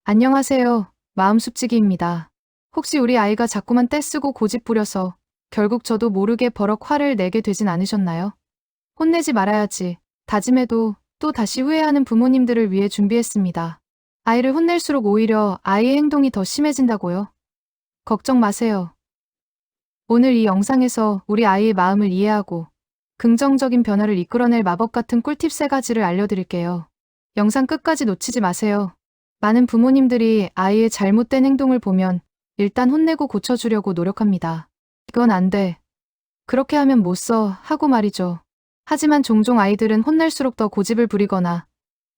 안녕하세요. 마음숲지기입니다. 혹시 우리 아이가 자꾸만 떼쓰고 고집 부려서 결국 저도 모르게 버럭 화를 내게 되진 않으셨나요? 혼내지 말아야지 다짐해도 또 다시 후회하는 부모님들을 위해 준비했습니다. 아이를 혼낼수록 오히려 아이의 행동이 더 심해진다고요? 걱정 마세요. 오늘 이 영상에서 우리 아이의 마음을 이해하고 긍정적인 변화를 이끌어낼 마법 같은 꿀팁 3가지를 알려드릴게요. 영상 끝까지 놓치지 마세요. 많은 부모님들이 아이의 잘못된 행동을 보면 일단 혼내고 고쳐주려고 노력합니다. 이건 안 돼. 그렇게 하면 못 써 하고 말이죠. 하지만 종종 아이들은 혼날수록 더 고집을 부리거나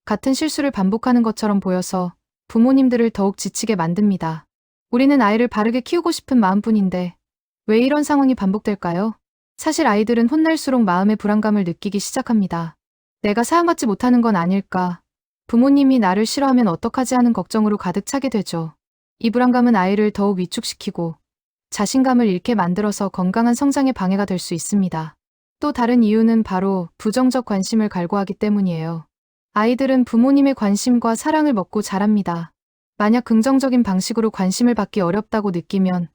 같은 실수를 반복하는 것처럼 보여서 부모님들을 더욱 지치게 만듭니다. 우리는 아이를 바르게 키우고 싶은 마음뿐인데 왜 이런 상황이 반복될까요? 사실 아이들은 혼날수록 마음의 불안감을 느끼기 시작합니다. 내가 사랑받지 못하는 건 아닐까? 부모님이 나를 싫어하면 어떡하지 하는 걱정으로 가득 차게 되죠. 이 불안감은 아이를 더욱 위축시키고 자신감을 잃게 만들어서 건강한 성장에 방해가 될 수 있습니다. 또 다른 이유는 바로 부정적 관심을 갈구하기 때문이에요. 아이들은 부모님의 관심과 사랑을 먹고 자랍니다. 만약 긍정적인 방식으로 관심을 받기 어렵다고 느끼면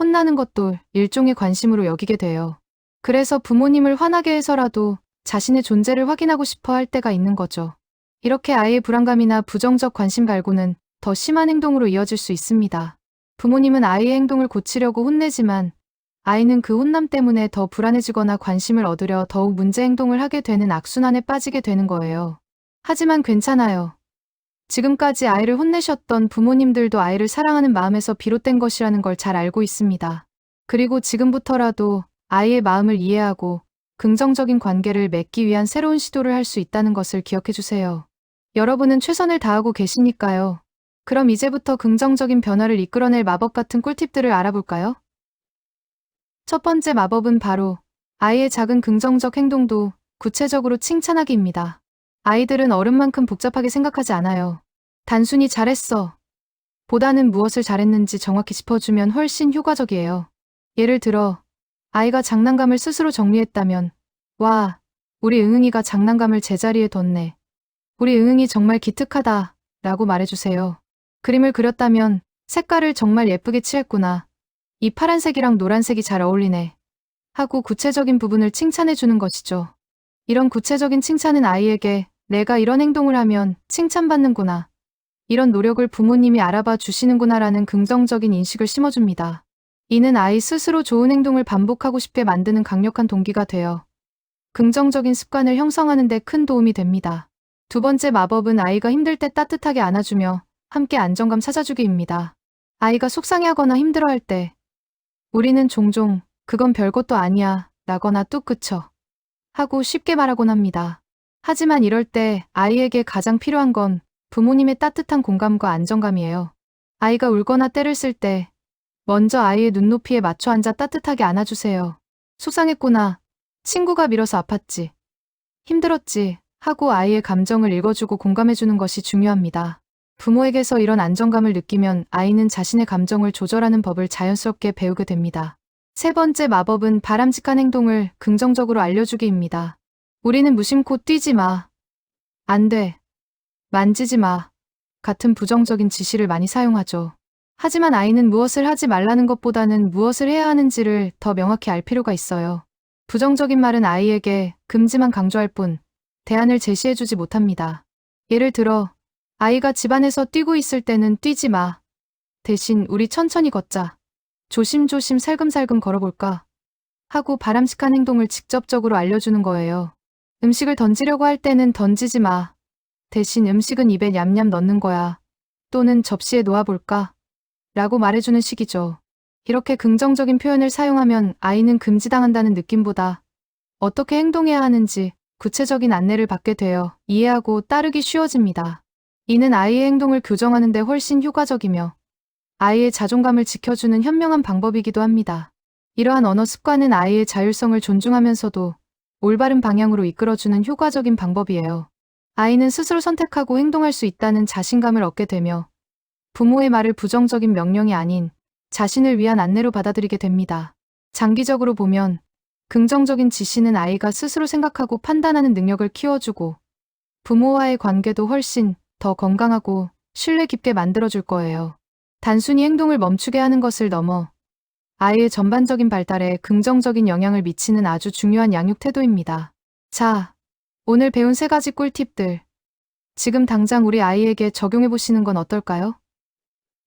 혼나는 것도 일종의 관심으로 여기게 돼요. 그래서 부모님을 화나게 해서라도 자신의 존재를 확인하고 싶어 할 때가 있는 거죠. 이렇게 아이의 불안감이나 부정적 관심 갈구는 더 심한 행동으로 이어질 수 있습니다. 부모님은 아이의 행동을 고치려고 혼내지만 아이는 그 혼남 때문에 더 불안해지거나 관심을 얻으려 더욱 문제 행동을 하게 되는 악순환에 빠지게 되는 거예요. 하지만 괜찮아요. 지금까지 아이를 혼내셨던 부모님들도 아이를 사랑하는 마음에서 비롯된 것이라는 걸 잘 알고 있습니다. 그리고 지금부터라도 아이의 마음을 이해하고 긍정적인 관계를 맺기 위한 새로운 시도를 할 수 있다는 것을 기억해 주세요. 여러분은 최선을 다하고 계시니까요. 그럼 이제부터 긍정적인 변화를 이끌어낼 마법 같은 꿀팁들을 알아볼까요? 첫 번째 마법은 바로 아이의 작은 긍정적 행동도 구체적으로 칭찬하기입니다. 아이들은 어른만큼 복잡하게 생각하지 않아요. 단순히 잘했어 보다는 무엇을 잘했는지 정확히 짚어주면 훨씬 효과적이에요. 예를 들어 아이가 장난감을 스스로 정리했다면 와, 우리 응응이가 장난감을 제자리에 뒀네. 우리 응응이 정말 기특하다 라고 말해주세요. 그림을 그렸다면 색깔을 정말 예쁘게 칠했구나. 이 파란색이랑 노란색이 잘 어울리네. 하고 구체적인 부분을 칭찬해주는 것이죠. 이런 구체적인 칭찬은 아이에게 내가 이런 행동을 하면 칭찬받는구나. 이런 노력을 부모님이 알아봐 주시는구나라는 긍정적인 인식을 심어줍니다. 이는 아이 스스로 좋은 행동을 반복하고 싶게 만드는 강력한 동기가 되어 긍정적인 습관을 형성하는 데 큰 도움이 됩니다. 두 번째 마법은 아이가 힘들 때 따뜻하게 안아주며 함께 안정감 찾아주기입니다. 아이가 속상해하거나 힘들어할 때 우리는 종종 그건 별것도 아니야 라거나 뚝 그쳐 하고 쉽게 말하곤 합니다. 하지만 이럴 때 아이에게 가장 필요한 건 부모님의 따뜻한 공감과 안정감이에요. 아이가 울거나 떼를 쓸 때 먼저 아이의 눈높이에 맞춰 앉아 따뜻하게 안아주세요. 속상했구나. 친구가 밀어서 아팠지. 힘들었지. 하고 아이의 감정을 읽어주고 공감해주는 것이 중요합니다. 부모에게서 이런 안정감을 느끼면 아이는 자신의 감정을 조절하는 법을 자연스럽게 배우게 됩니다. 세 번째 마법은 바람직한 행동을 긍정적으로 알려주기입니다. 우리는 무심코 뛰지 마. 안 돼. 만지지 마. 같은 부정적인 지시를 많이 사용하죠. 하지만 아이는 무엇을 하지 말라는 것보다는 무엇을 해야 하는지를 더 명확히 알 필요가 있어요. 부정적인 말은 아이에게 금지만 강조할 뿐 대안을 제시해주지 못합니다. 예를 들어 아이가 집안에서 뛰고 있을 때는 뛰지 마. 대신 우리 천천히 걷자. 조심조심 살금살금 걸어볼까? 하고 바람직한 행동을 직접적으로 알려주는 거예요. 음식을 던지려고 할 때는 던지지 마. 대신 음식은 입에 냠냠 넣는 거야. 또는 접시에 놓아볼까? 라고 말해주는 식이죠. 이렇게 긍정적인 표현을 사용하면 아이는 금지당한다는 느낌보다 어떻게 행동해야 하는지 구체적인 안내를 받게 되어 이해하고 따르기 쉬워집니다. 이는 아이의 행동을 교정하는 데 훨씬 효과적이며 아이의 자존감을 지켜주는 현명한 방법이기도 합니다. 이러한 언어 습관은 아이의 자율성을 존중하면서도 올바른 방향으로 이끌어주는 효과적인 방법이에요. 아이는 스스로 선택하고 행동할 수 있다는 자신감을 얻게 되며 부모의 말을 부정적인 명령이 아닌 자신을 위한 안내로 받아들이게 됩니다. 장기적으로 보면 긍정적인 지시는 아이가 스스로 생각하고 판단하는 능력을 키워주고 부모와의 관계도 훨씬 더 건강하고 신뢰 깊게 만들어줄 거예요. 단순히 행동을 멈추게 하는 것을 넘어 아이의 전반적인 발달에 긍정적인 영향을 미치는 아주 중요한 양육 태도입니다. 자, 오늘 배운 3가지 꿀팁들. 지금 당장 우리 아이에게 적용해 보시는 건 어떨까요?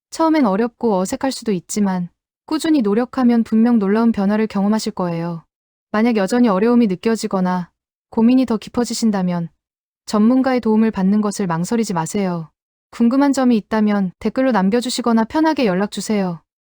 처음엔 어렵고 어색할 수도 있지만 꾸준히 노력하면 분명 놀라운 변화를 경험하실 거예요. 만약 여전히 어려움이 느껴지거나 고민이 더 깊어지신다면 전문가의 도움을 받는 것을 망설이지 마세요. 궁금한 점이 있다면 댓글로 남겨주시거나 편하게 연락 주세요.